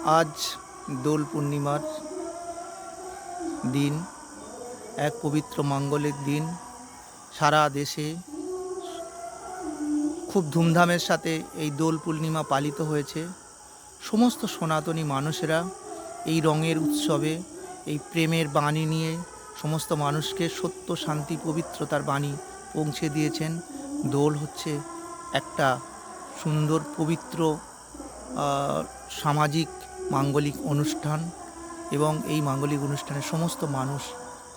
আজ দোল পূর্ণিমার দিন, এক পবিত্র মাঙ্গলিক দিন। সারা দেশে খুব ধুমধামের সাথে এই দোল পূর্ণিমা পালিত হয়েছে। সমস্ত সনাতনী মানুষেরা এই রঙের উৎসবে, এই প্রেমের বাণী নিয়ে সমস্ত মানুষকে সত্য, শান্তি, পবিত্রতার বাণী পৌঁছে দিয়েছেন। দোল হচ্ছে একটা সুন্দর পবিত্র সামাজিক মাঙ্গলিক অনুষ্ঠান এবং এই মাঙ্গলিক অনুষ্ঠানে সমস্ত মানুষ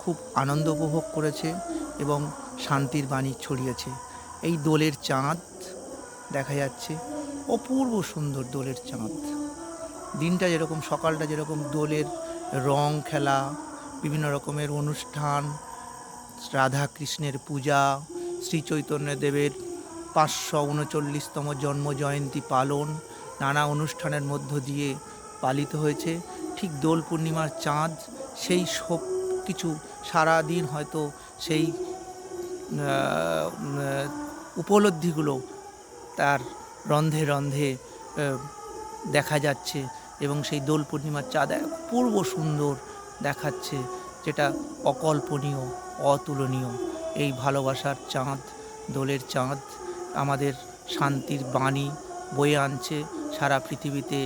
খুব আনন্দ উপভোগ করেছে এবং শান্তির বাণী ছড়িয়েছে। এই দোলের চাঁদ দেখা যাচ্ছে, অপূর্ব সুন্দর দোলের চাঁদ। দিনটা যেরকম, সকালটা যেরকম দোলের রং খেলা, বিভিন্ন রকমের অনুষ্ঠান, রাধা কৃষ্ণের পূজা, শ্রী চৈতন্যদেবের 539তম জন্ম জয়ন্তী পালন, নানা অনুষ্ঠানের মধ্য দিয়ে পালিত হয়েছে। ঠিক দোল পূর্ণিমার চাঁদ সেই সব কিছু সারাদিন হয়তো সেই উপলব্ধিগুলো তার রন্ধে রন্ধে দেখা যাচ্ছে এবং সেই দোল পূর্ণিমার চাঁদ অপূর্ব সুন্দর দেখাচ্ছে, যেটা অকল্পনীয়, অতুলনীয়। এই ভালোবাসার চাঁদ, দোলের চাঁদ আমাদের শান্তির বাণী বয়ে আনছে। সারা পৃথিবীতে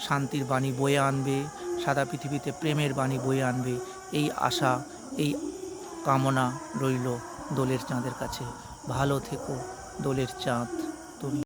শান্তির বাণী বয়ে আনবে, সারা পৃথিবীতে প্রেমের বাণী বয়ে আনবে, এই আশা, এই কামনা রইল দোলের চাঁদের কাছে। ভালো থেকো দোলের চাঁদ তুমি।